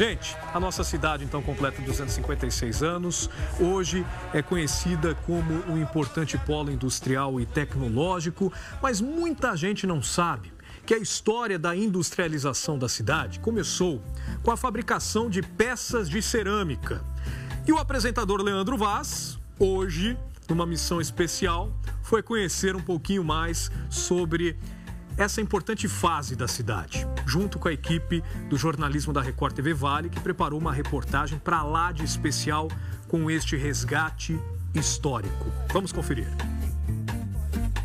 Gente, a nossa cidade então completa 256 anos. Hoje é conhecida como um importante polo industrial e tecnológico, mas muita gente não sabe que a história da industrialização da cidade começou com a fabricação de peças de cerâmica. E o apresentador Leandro Vaz, hoje, numa missão especial, foi conhecer um pouquinho mais sobre essa importante fase da cidade, junto com a equipe do jornalismo da Record TV Vale, que preparou uma reportagem para lá de especial com este resgate histórico. Vamos conferir.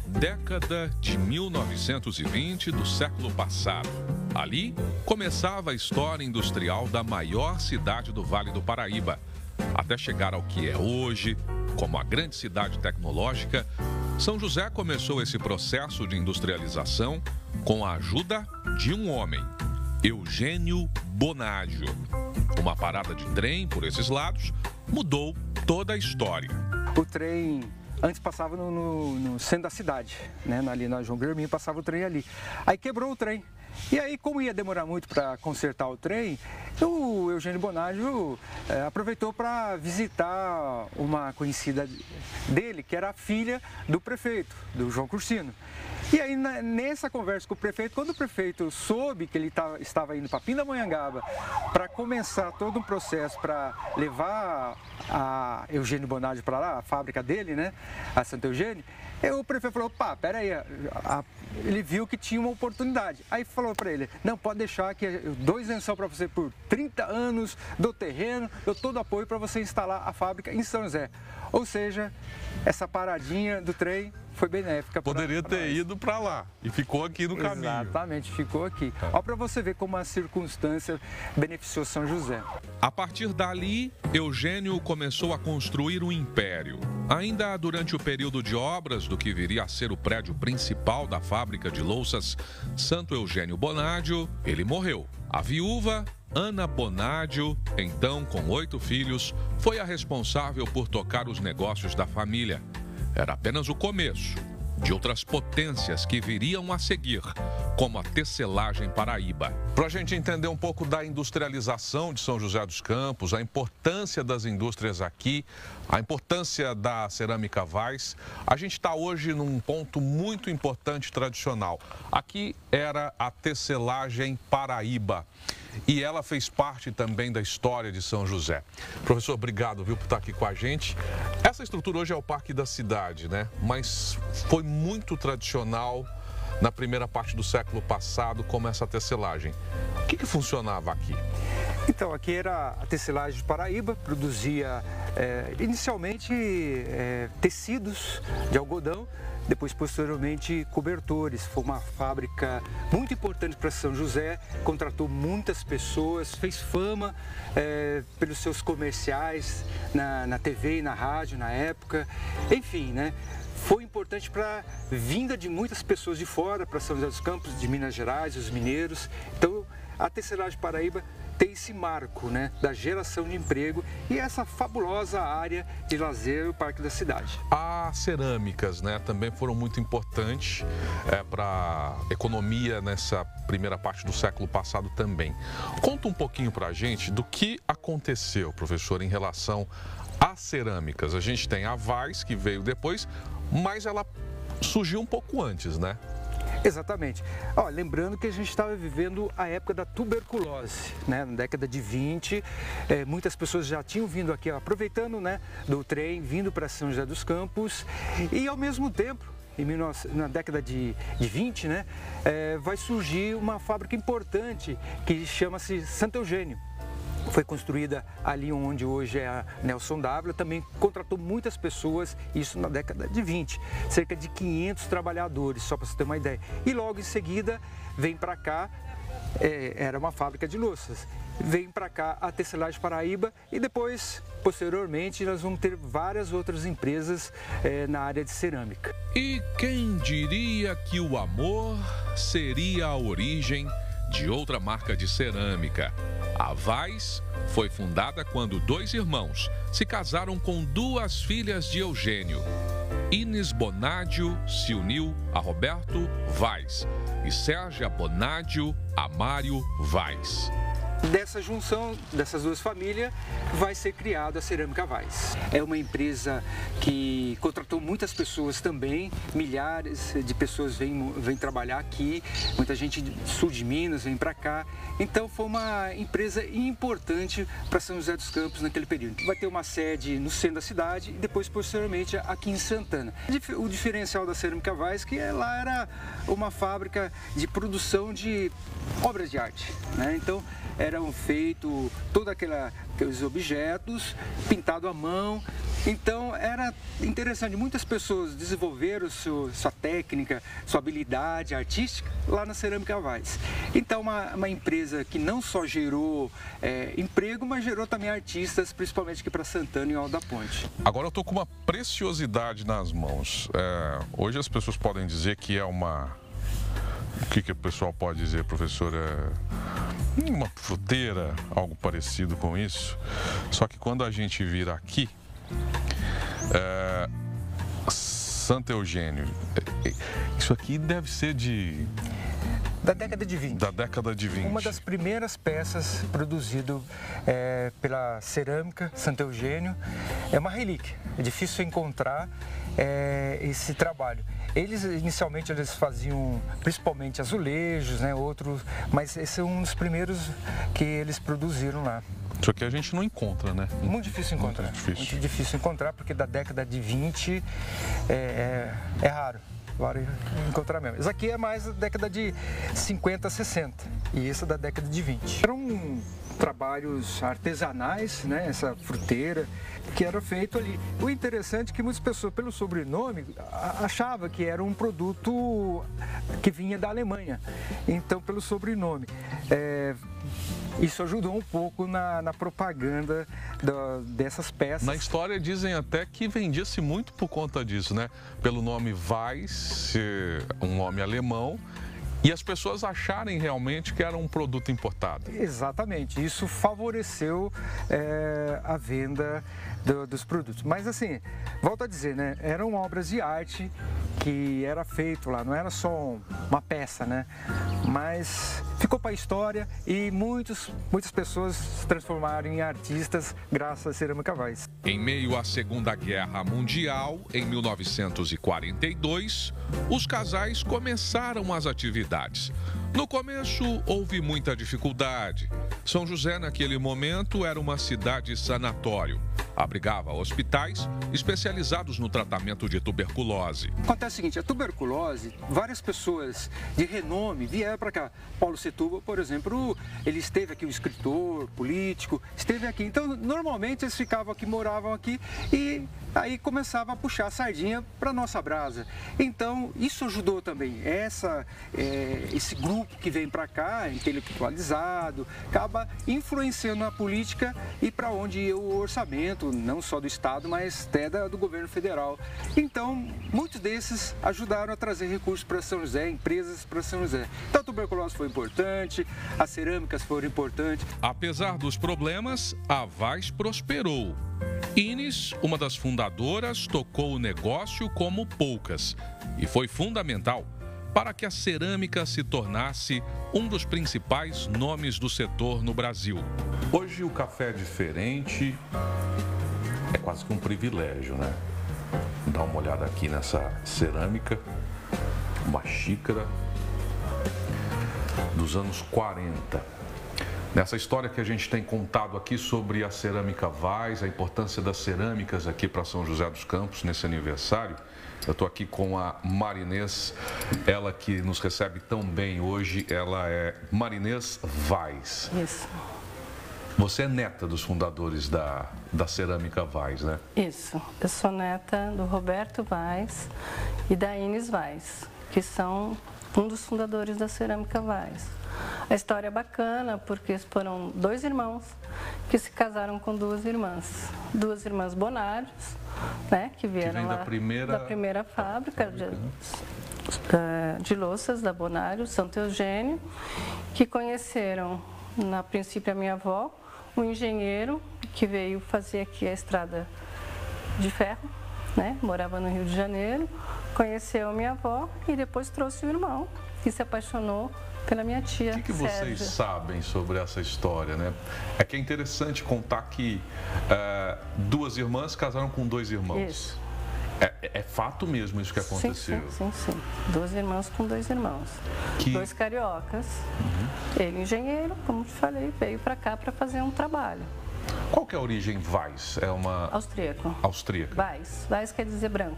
Década de 1920 do século passado. Ali começava a história industrial da maior cidade do Vale do Paraíba, até chegar ao que é hoje, como a grande cidade tecnológica. São José começou esse processo de industrialização com a ajuda de um homem, Eugênio Bonadio. Uma parada de trem por esses lados mudou toda a história. O trem antes passava no centro da cidade, né? Ali na João Guilherme passava o trem ali. Aí quebrou o trem. E aí, como ia demorar muito para consertar o trem, o Eugênio Bonadio aproveitou para visitar uma conhecida dele, que era a filha do prefeito, do João Cursino. E aí, nessa conversa com o prefeito, quando o prefeito soube que ele estava indo para Pindamonhangaba para começar todo um processo para levar a Eugênio Bonadio para lá, a fábrica dele, né, a Santo Eugênio, o prefeito falou: opa, peraí, ele viu que tinha uma oportunidade. Aí falou para ele: não, pode deixar que eu dou isenção para você por 30 anos, dou terreno, dou todo o apoio para você instalar a fábrica em São José. Ou seja, essa paradinha do trem foi benéfica. Poderia ter ido para lá e ficou aqui no caminho. Exatamente, ficou aqui. Olha para você ver como a circunstância beneficiou São José. A partir dali, Eugênio começou a construir um império. Ainda durante o período de obras do que viria a ser o prédio principal da fábrica de louças Santo Eugênio Bonadio, ele morreu. A viúva, Ana Bonadio, então com 8 filhos, foi a responsável por tocar os negócios da família. Era apenas o começo de outras potências que viriam a seguir, como a Tecelagem Paraíba. Para a gente entender um pouco da industrialização de São José dos Campos, a importância das indústrias aqui, a importância da cerâmica Vaz, a gente está hoje num ponto muito importante tradicional. Aqui era a Tecelagem Paraíba. E ela fez parte também da história de São José. Professor, obrigado, viu, por estar aqui com a gente. Essa estrutura hoje é o Parque da Cidade, né? Mas foi muito tradicional na primeira parte do século passado, como essa tecelagem. O que funcionava aqui? Então, aqui era a Tecelagem Paraíba, produzia inicialmente tecidos de algodão, depois posteriormente cobertores. Foi uma fábrica muito importante para São José, contratou muitas pessoas, fez fama pelos seus comerciais na TV e na rádio na época, enfim, né? Foi importante para a vinda de muitas pessoas de fora, para São José dos Campos, de Minas Gerais, os mineiros. Então, a Tecelagem Paraíba tem esse marco, né, da geração de emprego e essa fabulosa área de lazer, o Parque da Cidade. As cerâmicas, né, também foram muito importantes para a economia nessa primeira parte do século passado também. Conta um pouquinho para a gente do que aconteceu, professor, em relação às cerâmicas. A gente tem a Vaz, que veio depois, mas ela surgiu um pouco antes, né? Exatamente. Lembrando que a gente estava vivendo a época da tuberculose, né? Na década de 20, muitas pessoas já tinham vindo aqui, aproveitando, né, do trem, vindo para São José dos Campos, e ao mesmo tempo, na década de 20, né, vai surgir uma fábrica importante que chama-se Santo Eugênio. Foi construída ali onde hoje é a Nelson Dávila, também contratou muitas pessoas, isso na década de 20, cerca de 500 trabalhadores, só para você ter uma ideia. E logo em seguida vem para cá, era uma fábrica de louças, vem para cá a Tecelagem Paraíba e depois, posteriormente, nós vamos ter várias outras empresas na área de cerâmica. E quem diria que o amor seria a origem de outra marca de cerâmica? A Vaz foi fundada quando 2 irmãos se casaram com 2 filhas de Eugênio. Ines Bonadio se uniu a Roberto Vaz e Sérgia Bonadio a Mário Vaz. dessa junção dessas duas famílias vai ser criada a Cerâmica Vaz. É uma empresa que contratou muitas pessoas também, milhares de pessoas vêm trabalhar aqui, muita gente do sul de Minas vem para cá. Então foi uma empresa importante para São José dos Campos naquele período. Vai ter uma sede no centro da cidade e depois posteriormente aqui em Santana. O diferencial da Cerâmica Vaz é que lá era uma fábrica de produção de obras de arte, né? Então eram feitos todos aqueles objetos pintados à mão. Então era interessante, muitas pessoas desenvolveram sua técnica, sua habilidade artística lá na Cerâmica Vaz. Então uma empresa que não só gerou emprego, mas gerou também artistas, principalmente aqui para Santana e Alto da Ponte. Agora eu estou com uma preciosidade nas mãos. Hoje as pessoas podem dizer que é uma... O que o pessoal pode dizer, professora? Uma fruteira, algo parecido com isso. Só que quando a gente vir aqui, Santo Eugênio, isso aqui deve ser da década de 20. Da década de 20. Uma das primeiras peças produzidas pela Cerâmica Santo Eugênio. É uma relíquia, é difícil encontrar esse trabalho. Inicialmente eles faziam principalmente azulejos, né, outros, mas esse é um dos primeiros que eles produziram lá. Isso aqui a gente não encontra, né? Muito difícil encontrar. Muito difícil encontrar, porque da década de 20 é raro. Agora encontrar mesmo. Isso aqui é mais da década de 50, 60 e esse é da década de 20. Eram trabalhos artesanais, né? Essa fruteira que era feito ali. O interessante é que muitas pessoas, pelo sobrenome, achavam que era um produto que vinha da Alemanha. Então, pelo sobrenome. Isso ajudou um pouco na propaganda dessas peças. Na história dizem até que vendia-se muito por conta disso, né? Pelo nome Vaz, ser um nome alemão, e as pessoas acharem realmente que era um produto importado. Exatamente, isso favoreceu a venda dos produtos. Mas assim, volto a dizer, né? Eram obras de arte que era feito lá, não era só uma peça, né? Mas ficou para a história e muitas pessoas se transformaram em artistas graças à Cerâmica Vaz. Em meio à Segunda Guerra Mundial, em 1942, os casais começaram as atividades. No começo, houve muita dificuldade. São José, naquele momento, era uma cidade sanatório. Abrigava hospitais especializados no tratamento de tuberculose. Acontece o seguinte, a tuberculose, várias pessoas de renome vieram para cá. Paulo Setúbal, por exemplo, ele esteve aqui, um escritor, político, esteve aqui. Então, normalmente eles ficavam aqui, moravam aqui e aí começava a puxar a sardinha para nossa brasa. Então, isso ajudou também. Esse grupo que vem para cá, intelectualizado, acaba influenciando a política e para onde ia o orçamento, não só do Estado, mas até do governo federal. Então, muitos desses ajudaram a trazer recursos para São José, empresas para São José. Então, a tuberculose foi importante, as cerâmicas foram importantes. Apesar dos problemas, a Vaz prosperou. Ines, uma das fundadoras, tocou o negócio como poucas e foi fundamental para que a cerâmica se tornasse um dos principais nomes do setor no Brasil. Hoje o café é diferente, é quase que um privilégio, né? Dá uma olhada aqui nessa cerâmica, uma xícara dos anos 40. Nessa história que a gente tem contado aqui sobre a Cerâmica Vaz, a importância das cerâmicas aqui para São José dos Campos nesse aniversário, eu estou aqui com a Marinês, ela que nos recebe tão bem hoje, ela é Marinês Vaz. Isso. Você é neta dos fundadores da Cerâmica Vaz, né? Isso. Eu sou neta do Roberto Vaz e da Ines Vaz, que são um dos fundadores da Cerâmica Vaz. A história é bacana porque foram dois irmãos que se casaram com duas irmãs Bonários, né, que vieram lá da primeira fábrica de louças da Bonário, Santo Eugênio, que conheceram, na princípio, a minha avó, um engenheiro que veio fazer aqui a estrada de ferro, né, morava no Rio de Janeiro, conheceu a minha avó e depois trouxe o irmão, que se apaixonou pela minha tia. O que vocês sabem sobre essa história, né? É que é interessante contar que 2 irmãs casaram com 2 irmãos. Isso. É fato mesmo isso que aconteceu? Sim. 2 irmãos com 2 irmãos. 2 cariocas. Ele, engenheiro, como te falei, veio para cá para fazer um trabalho. Qual que é a origem Weiss? É uma... Austríaco. Austríaca. Weiss quer dizer branco.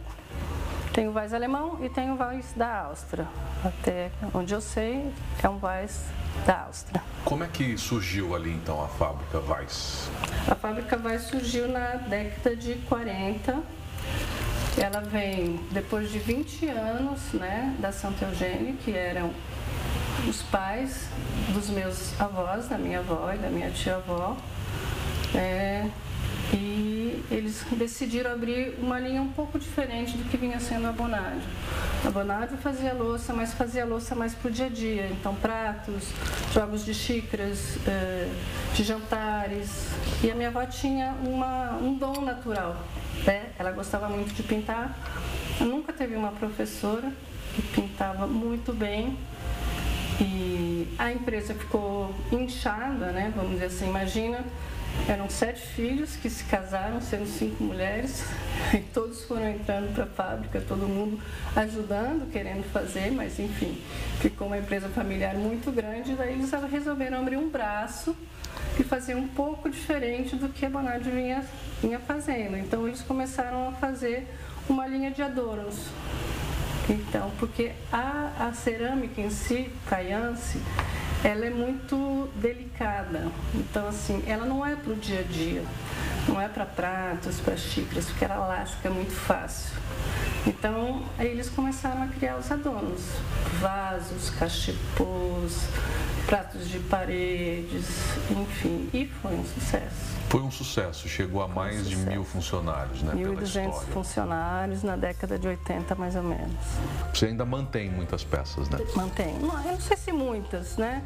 Tem o Weiss alemão e tem o Weiss da Áustria. Até onde eu sei, é um Weiss da Áustria. Como é que surgiu ali, então, a fábrica Weiss? A fábrica Weiss surgiu na década de 40. Ela vem depois de 20 anos, né, da Santo Eugênio, que eram os pais dos meus avós, da minha avó e da minha tia-avó. E eles decidiram abrir uma linha um pouco diferente do que vinha sendo a Bonadio. A Bonadio fazia louça, mas fazia louça mais para o dia a dia. Então, pratos, jogos de xícaras, de jantares. E a minha avó tinha um dom natural, né? Ela gostava muito de pintar. Nunca teve uma professora que pintava muito bem. E a empresa ficou inchada, né? Vamos dizer assim, imagina. Eram 7 filhos que se casaram, sendo 5 mulheres, e todos foram entrando para a fábrica, todo mundo ajudando, querendo fazer, mas enfim, ficou uma empresa familiar muito grande, daí eles resolveram abrir um braço e fazer um pouco diferente do que a Bonadio vinha fazendo. Então eles começaram a fazer uma linha de adornos. Então, porque a cerâmica em si, faiance, ela é muito delicada. Então, assim, ela não é para o dia a dia, não é para pratos, para xícaras, porque ela lasca muito fácil. Então, aí eles começaram a criar os adornos, vasos, cachepôs, pratos de paredes, enfim, e foi um sucesso. Foi um sucesso, chegou a mais de 1.000 funcionários, né? 1.200 funcionários na década de 80, mais ou menos. Você ainda mantém muitas peças, né? Mantenho. Eu não sei se muitas, né?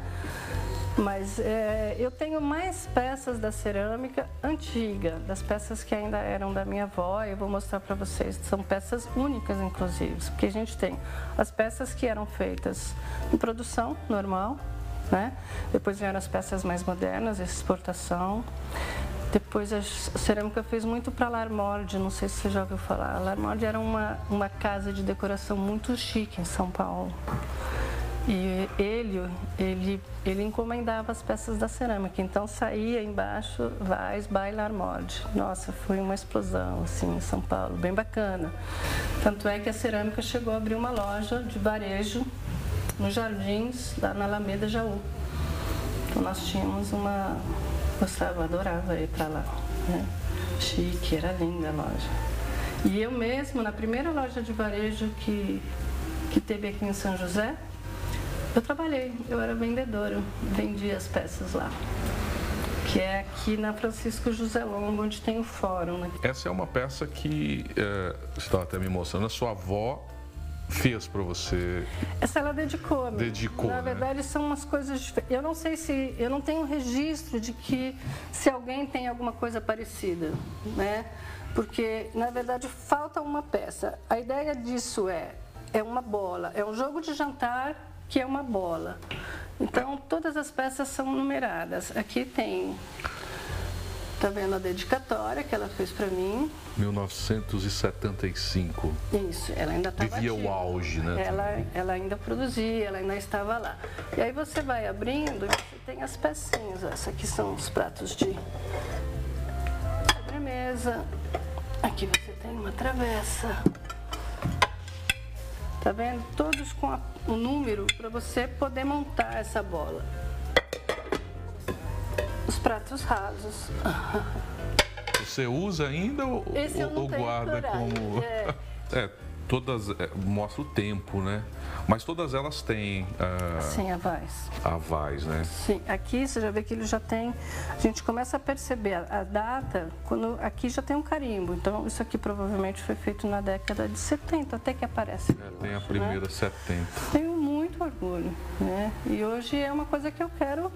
Mas eu tenho mais peças da cerâmica antiga, das peças que ainda eram da minha avó. Eu vou mostrar para vocês, são peças únicas, inclusive, porque a gente tem as peças que eram feitas em produção normal, né? Depois vieram as peças mais modernas, exportação. Depois a cerâmica fez muito para a Larmord, não sei se você já ouviu falar. A Larmord era uma casa de decoração muito chique em São Paulo. E ele encomendava as peças da cerâmica, então saía embaixo Weiss by Larmord. Nossa, foi uma explosão assim em São Paulo, bem bacana. Tanto é que a cerâmica chegou a abrir uma loja de varejo nos Jardins, lá na Alameda Jaú. Então nós tínhamos uma... Gostava, adorava ir para lá, né? Chique, era linda a loja. E eu mesmo, na primeira loja de varejo que teve aqui em São José, eu trabalhei, eu era vendedora, vendia as peças lá. Que é aqui na Francisco José Longo, onde tem o fórum, né? Essa é uma peça que, você estava até me mostrando, a sua avó fez para você. Essa ela dedicou-me. Dedicou, na verdade, né? São umas coisas diferentes. Eu não sei se... Eu não tenho registro de que se alguém tem alguma coisa parecida, né? Porque, na verdade, falta uma peça. A ideia disso é uma bola. É um jogo de jantar que é uma bola. Então, todas as peças são numeradas. Aqui tem... Tá vendo a dedicatória que ela fez para mim? 1975. Isso, ela ainda estava vivia o auge, né? Ela ainda produzia, ela ainda estava lá. E aí você vai abrindo e você tem as pecinhas. Essa aqui são os pratos de sobremesa. Aqui você tem uma travessa. Tá vendo? Todos com o número para você poder montar essa bola. Os pratos rasos. Você usa ainda ou guarda como... todas... mostra o tempo, né? Mas todas elas têm... Sim, a Weiss. A Weiss, né? Sim, aqui você já vê que ele já tem... A gente começa a perceber a data, quando aqui já tem um carimbo. Então, isso aqui provavelmente foi feito na década de 70, até que aparece. Tem a primeira, né? 70. Tenho muito orgulho, né? E hoje é uma coisa que eu quero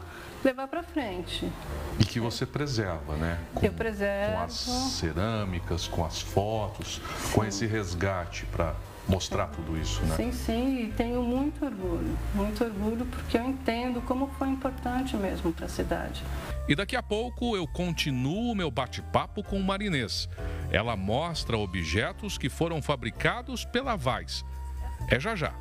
levar para frente. E que você preserva, né? Eu preservo. Com as cerâmicas, com as fotos, com esse resgate para mostrar tudo isso, né? Sim, sim, e tenho muito orgulho porque eu entendo como foi importante mesmo para a cidade. E daqui a pouco eu continuo meu bate-papo com Marinês. Ela mostra objetos que foram fabricados pela Weiss. É já já.